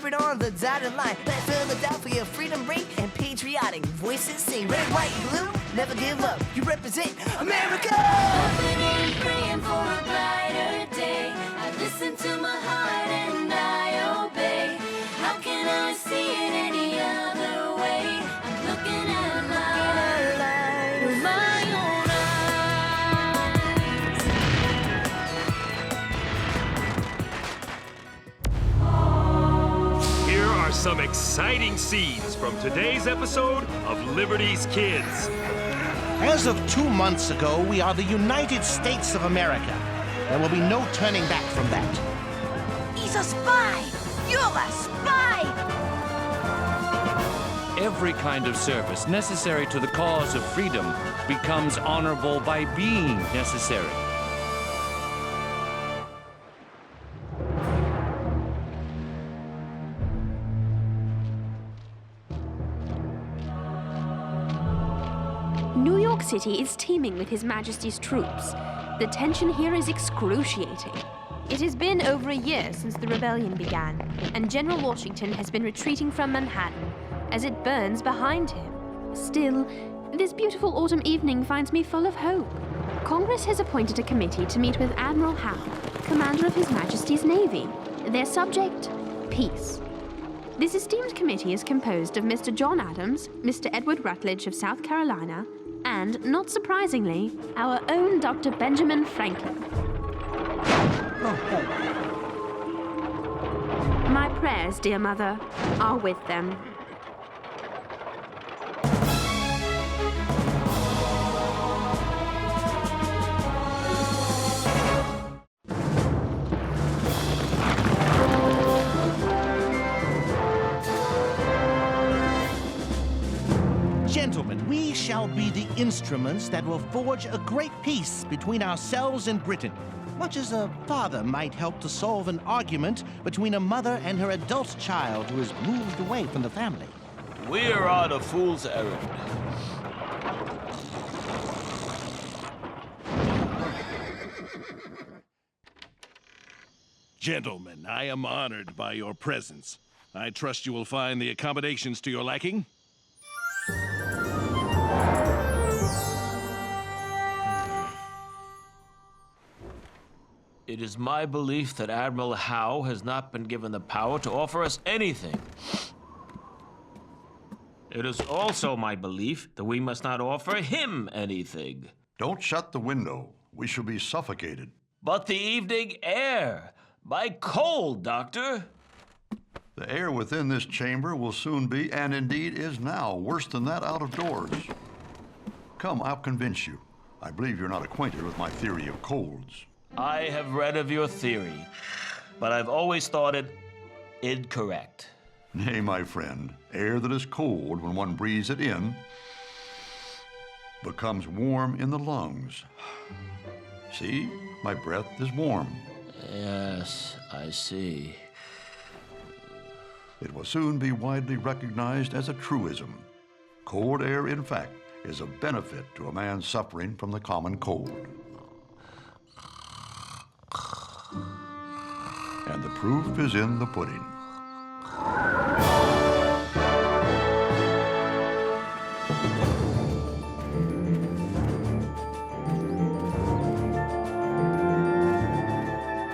Shepherd on the dotted line. Let Philadelphia freedom ring and patriotic voices sing. Red, white, blue, never give up. You represent America! Hoping and praying for a brighter day. I listen to my heart and I obey. How can I see it any other way? I'm looking at life with my own eyes. Here are some exciting scenes from today's episode of Liberty's Kids. As of 2 months ago, we are the United States of America. There will be no turning back from that. He's a spy! You're a spy! Every kind of service necessary to the cause of freedom becomes honorable by being necessary. New York City is teeming with His Majesty's troops. The tension here is excruciating. It has been over a year since the rebellion began, and General Washington has been retreating from Manhattan as it burns behind him. Still, this beautiful autumn evening finds me full of hope. Congress has appointed a committee to meet with Admiral Hale, commander of His Majesty's Navy. Their subject, peace. This esteemed committee is composed of Mr. John Adams, Mr. Edward Rutledge of South Carolina, and, not surprisingly, our own Dr. Benjamin Franklin. My prayers, dear mother, are with them. Gentlemen, we shall be the instruments that will forge a great peace between ourselves and Britain, much as a father might help to solve an argument between a mother and her adult child who has moved away from the family. We're on a fool's errand. Gentlemen, I am honored by your presence. I trust you will find the accommodations to your liking. It is my belief that Admiral Howe has not been given the power to offer us anything. It is also my belief that we must not offer him anything. Don't shut the window. We shall be suffocated. But the evening air. My cold, Doctor. The air within this chamber will soon be, and indeed is now, worse than that out of doors. Come, I'll convince you. I believe you're not acquainted with my theory of colds. I have read of your theory, but I've always thought it incorrect. Nay, my friend, air that is cold when one breathes it in becomes warm in the lungs. See, my breath is warm. Yes, I see. It will soon be widely recognized as a truism. Cold air, in fact, is a benefit to a man suffering from the common cold. And the proof is in the pudding.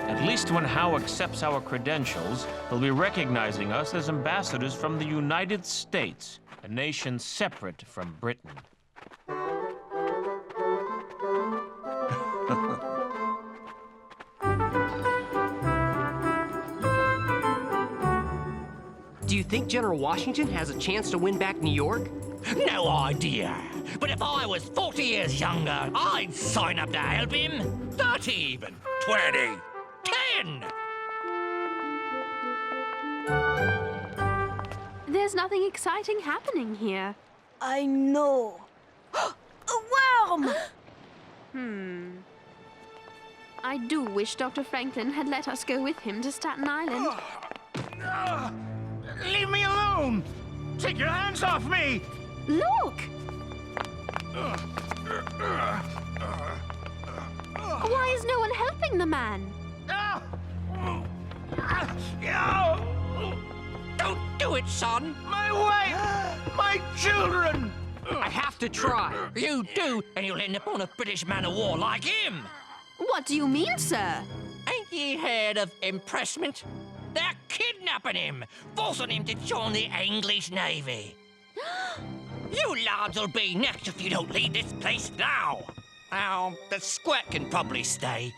At least when Howe accepts our credentials, he'll be recognizing us as ambassadors from the United States, a nation separate from Britain. Do you think General Washington has a chance to win back New York? No idea. But if I was 40 years younger, I'd sign up to help him. 30 even. 20. 10. There's nothing exciting happening here. I know. A worm! I do wish Dr. Franklin had let us go with him to Staten Island. Leave me alone! Take your hands off me! Look! Why is no one helping the man? Do it, son. My wife! My children! I have to try. You do, and you'll end up on a British man-of-war like him. What do you mean, sir? Ain't ye heard of impressment? They're kidnapping him, forcing him to join the English Navy. You lads will be next if you don't leave this place now. Now, the squirt can probably stay.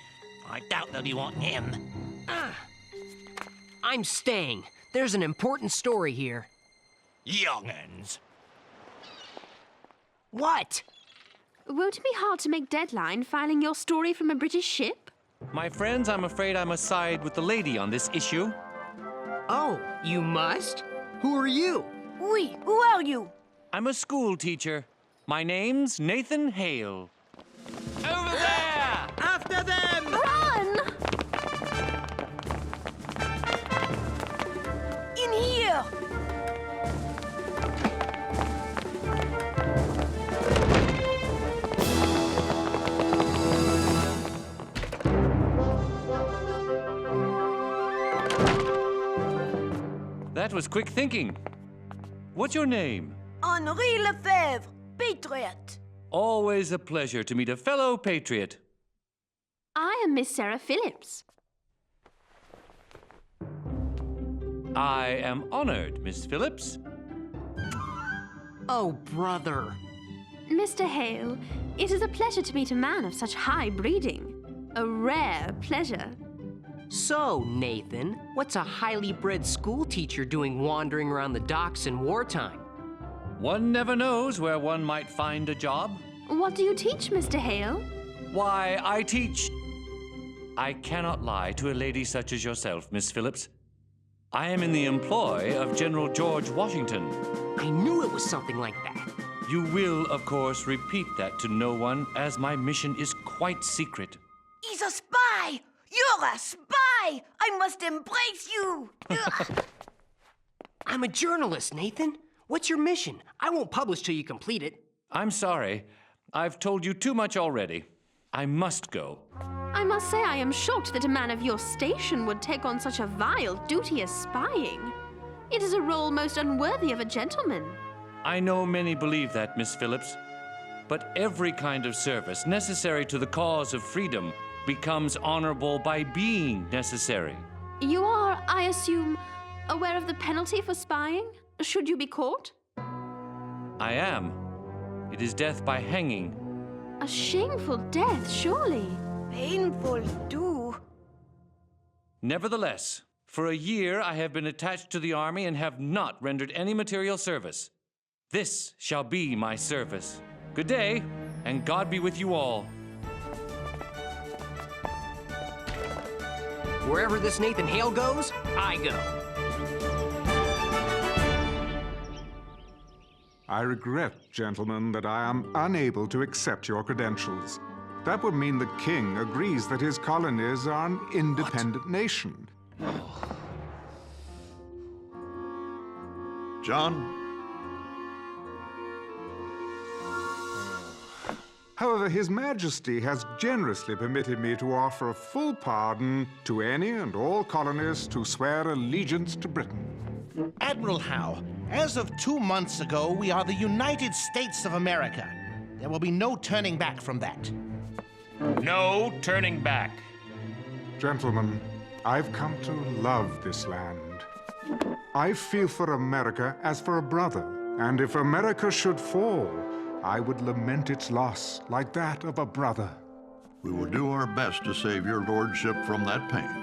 I doubt they'll be wanting him. I'm staying. There's an important story here. Young'uns. What? Won't it be hard to make deadline filing your story from a British ship? My friends, I'm afraid I must side with the lady on this issue. Oh, you must? Who are you? Oui, who are you? I'm a school teacher. My name's Nathan Hale. Over there! After them! Run! In here! That was quick thinking. What's your name? Henri Lefebvre, patriot. Always a pleasure to meet a fellow patriot. I am Miss Sarah Phillips. I am honored, Miss Phillips. Oh, brother. Mr. Hale, it is a pleasure to meet a man of such high breeding. A rare pleasure. So, Nathan, what's a highly bred school teacher doing wandering around the docks in wartime? One never knows where one might find a job. What do you teach, Mr. Hale? Why, I teach... I cannot lie to a lady such as yourself, Miss Phillips. I am in the employ of General George Washington. I knew it was something like that. You will, of course, repeat that to no one, as my mission is quite secret. He's a spy! You're a spy! I must embrace you! I'm a journalist, Nathan. What's your mission? I won't publish till you complete it. I'm sorry. I've told you too much already. I must go. I must say I am shocked that a man of your station would take on such a vile duty as spying. It is a role most unworthy of a gentleman. I know many believe that, Miss Phillips. But every kind of service necessary to the cause of freedom becomes honorable by being necessary. You are, I assume, aware of the penalty for spying, should you be caught? I am. It is death by hanging. A shameful death, surely. Painful, too. Nevertheless, for a year I have been attached to the army and have not rendered any material service. This shall be my service. Good day, and God be with you all. Wherever this Nathan Hale goes, I go. I regret, gentlemen, that I am unable to accept your credentials. That would mean the king agrees that his colonies are an independent nation. John? However, His Majesty has generously permitted me to offer a full pardon to any and all colonists who swear allegiance to Britain. Admiral Howe, as of 2 months ago, we are the United States of America. There will be no turning back from that. No turning back. Gentlemen, I've come to love this land. I feel for America as for a brother, and if America should fall, I would lament its loss like that of a brother. We will do our best to save your lordship from that pain.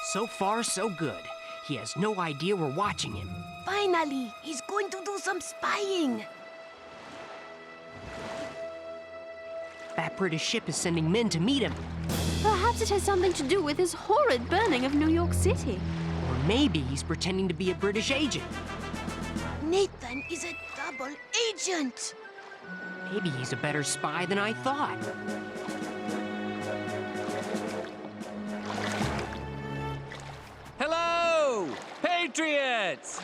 So far, so good. He has no idea we're watching him. Finally, he's going to do some spying. That British ship is sending men to meet him. Perhaps it has something to do with this horrid burning of New York City. Or maybe he's pretending to be a British agent. Nathan is a double agent. Maybe he's a better spy than I thought. Hello, patriots!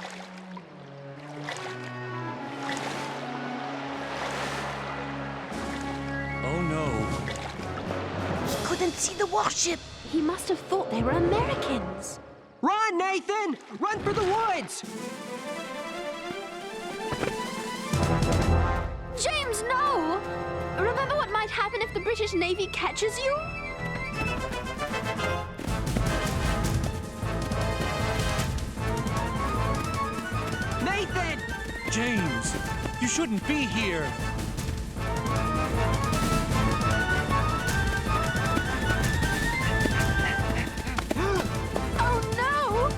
Oh no. Couldn't see the warship. He must have thought they were Americans. Run, Nathan! Run for the woods! James, no! Remember what might happen if the British Navy catches you? Nathan! James, you shouldn't be here. Oh no!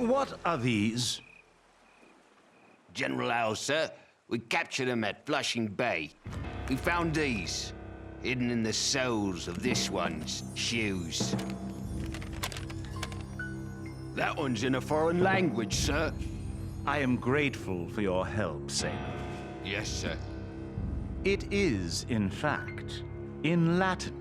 What are these? General Hale, sir. We captured them at Flushing Bay. We found these, hidden in the soles of this one's shoes. That one's in a foreign language, sir. I am grateful for your help, sailor. Yes, sir. It is, in fact, in Latin,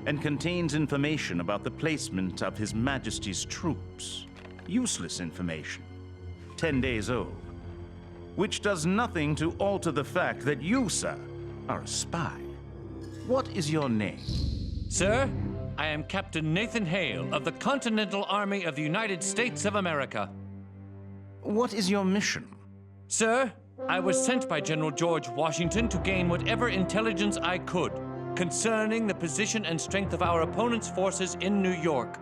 and contains information about the placement of His Majesty's troops. Useless information, 10 days old, which does nothing to alter the fact that you, sir, are a spy. What is your name? Sir, I am Captain Nathan Hale of the Continental Army of the United States of America. What is your mission? Sir, I was sent by General George Washington to gain whatever intelligence I could concerning the position and strength of our opponent's forces in New York.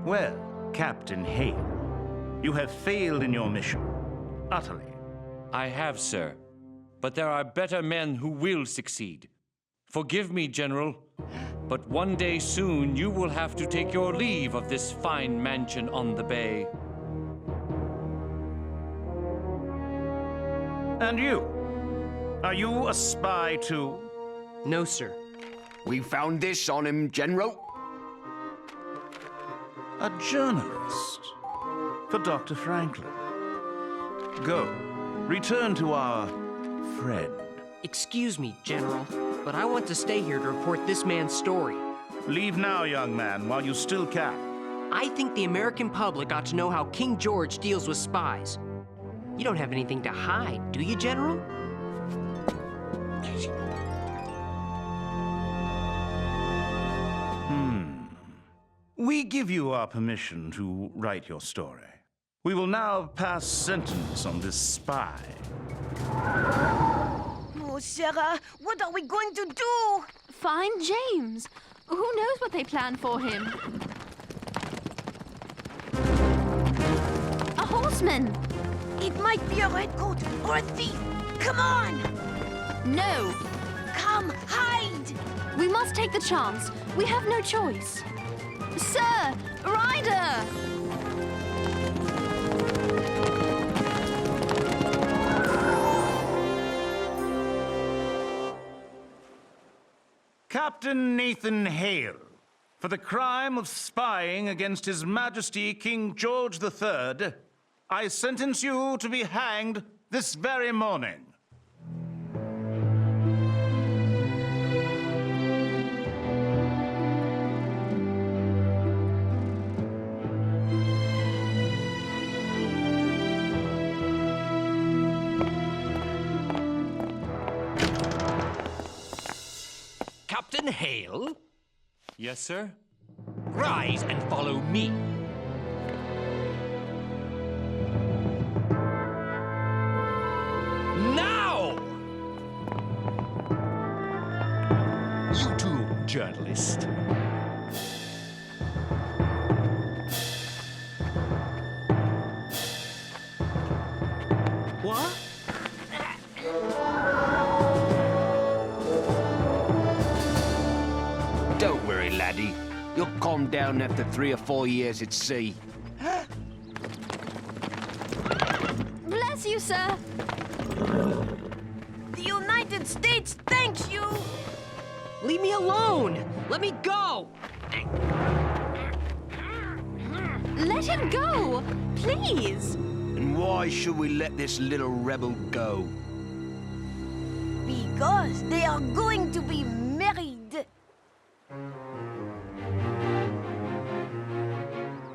Well, Captain Hale, you have failed in your mission, utterly. I have, sir. But there are better men who will succeed. Forgive me, General, but one day soon you will have to take your leave of this fine mansion on the bay. And you? Are you a spy too? No, sir. We found this on him, General. A journalist for Dr. Franklin. Go, return to our friend. Excuse me, General, but I want to stay here to report this man's story. Leave now, young man, while you still can. I think the American public ought to know how King George deals with spies. You don't have anything to hide, do you, General? We give you our permission to write your story. We will now pass sentence on this spy. Oh, Sarah, what are we going to do? Find James. Who knows what they plan for him? A horseman! It might be a redcoat or a thief. Come on! No! Come, hide! We must take the chance. We have no choice. Sir! Rider! Captain Nathan Hale, for the crime of spying against His Majesty King George III, I sentence you to be hanged this very morning. Captain Hale? Yes, sir? Rise and follow me. Now! You too, journalist. What? Don't worry, laddie. You'll calm down after 3 or 4 years at sea. Bless bless you, sir. The United States thanks you! Leave me alone! Let me go! Let him go, please. And why should we let this little rebel go? Because they are going to be married.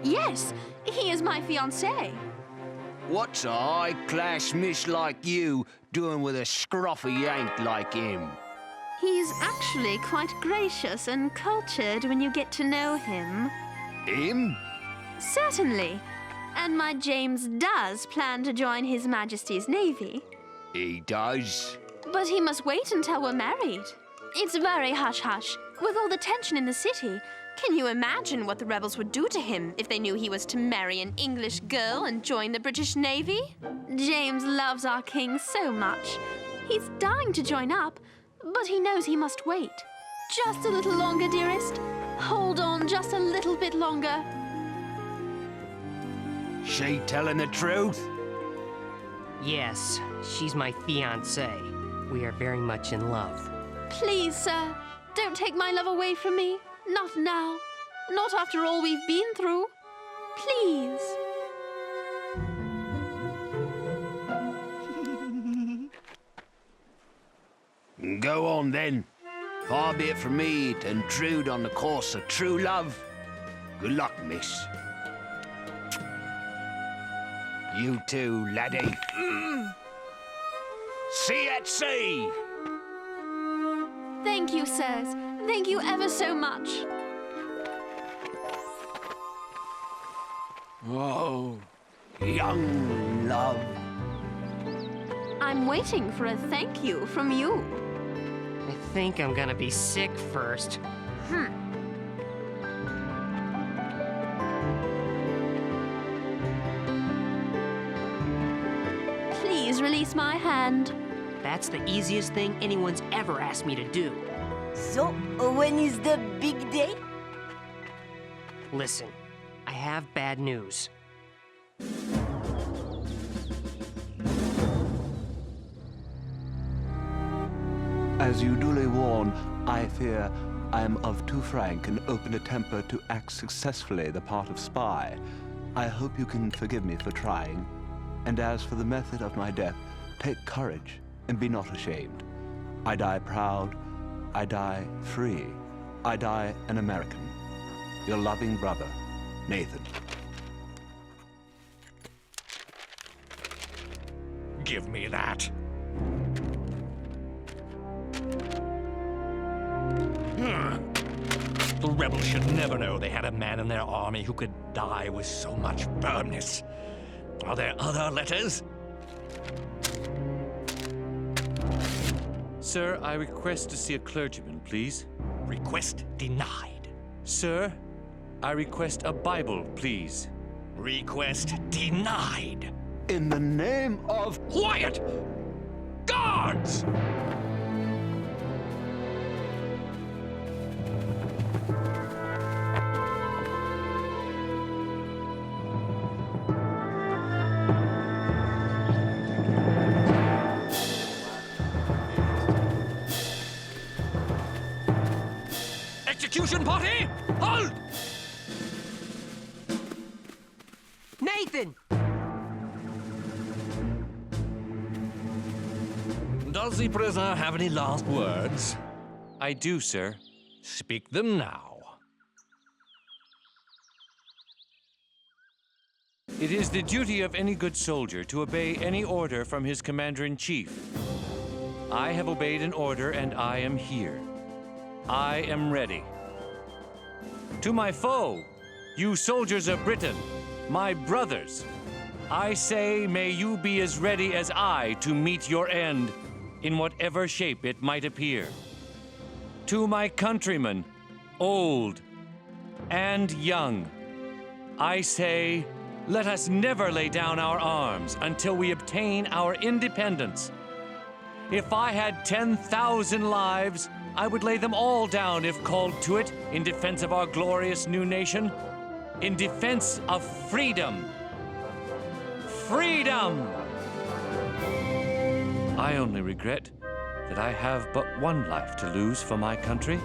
Yes, he is my fiancé. What's a high-class miss like you doing with a scruffy Yank like him? He's actually quite gracious and cultured when you get to know him. Him? Certainly. And my James does plan to join His Majesty's Navy. He does? But he must wait until we're married. It's very hush-hush. With all the tension in the city, can you imagine what the rebels would do to him if they knew he was to marry an English girl and join the British Navy? James loves our king so much. He's dying to join up, but he knows he must wait. Just a little longer, dearest. Hold on just a little bit longer. She telling the truth? Yes, she's my fiancée. We are very much in love. Please, sir, don't take my love away from me. Not now. Not after all we've been through. Please. Go on, then. Far be it from me to intrude on the course of true love. Good luck, miss. You too, laddie. See you at sea! Thank you, sirs. Thank you ever so much. Oh, young love. I'm waiting for a thank you from you. I think I'm gonna be sick first. Please release my hand. That's the easiest thing anyone's ever asked me to do. So, when is the big day? Listen, I have bad news. As you duly warn, I fear I am of too frank and open a temper to act successfully the part of spy. I hope you can forgive me for trying. And as for the method of my death, take courage and be not ashamed. I die proud, I die free, I die an American. Your loving brother, Nathan. Give me that. The rebels should never know they had a man in their army who could die with so much firmness. Are there other letters? Sir, I request to see a clergyman, please. Request denied. Sir, I request a Bible, please. Request denied. In the name of... Quiet! Guards! Execution party, halt! Nathan! Does the prisoner have any last words? I do, sir. Speak them now. It is the duty of any good soldier to obey any order from his commander-in-chief. I have obeyed an order, and I am here. I am ready. To my foe, you soldiers of Britain, my brothers, I say, may you be as ready as I to meet your end, in whatever shape it might appear. To my countrymen, old and young, I say, let us never lay down our arms until we obtain our independence. If I had 10,000 lives, I would lay them all down if called to it in defense of our glorious new nation, in defense of freedom. Freedom! I only regret that I have but one life to lose for my country.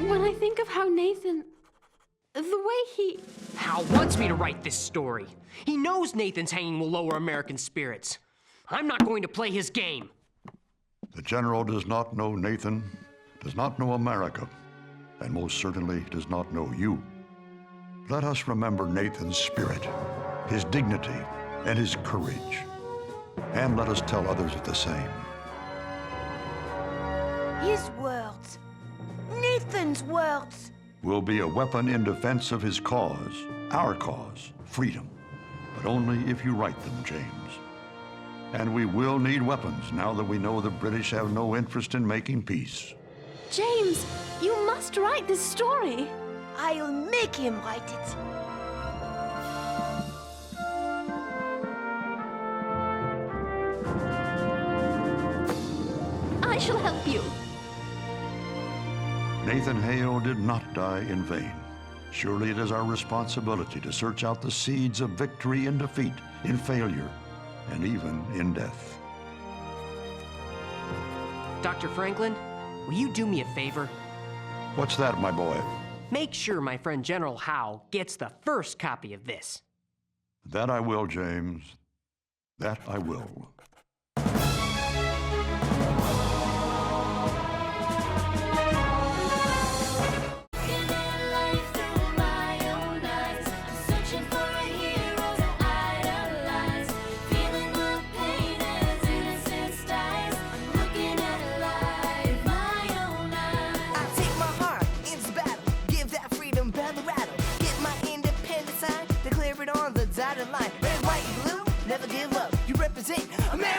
When I think of how Nathan... the way he... Hal wants me to write this story. He knows Nathan's hanging will lower American spirits. I'm not going to play his game. The general does not know Nathan, does not know America, and most certainly does not know you. Let us remember Nathan's spirit, his dignity, and his courage. And let us tell others of the same. His words. Nathan's words. Will be a weapon in defense of his cause, our cause, freedom. But only if you write them, James. And we will need weapons now that we know the British have no interest in making peace. James, you must write this story. I'll make him write it. I shall help you. Nathan Hale did not die in vain. Surely it is our responsibility to search out the seeds of victory in defeat, in failure, and even in death. Dr. Franklin, will you do me a favor? What's that, my boy? Make sure my friend General Howe gets the first copy of this. That I will, James. That I will. Line. Red, white, blue, never give up. You represent America.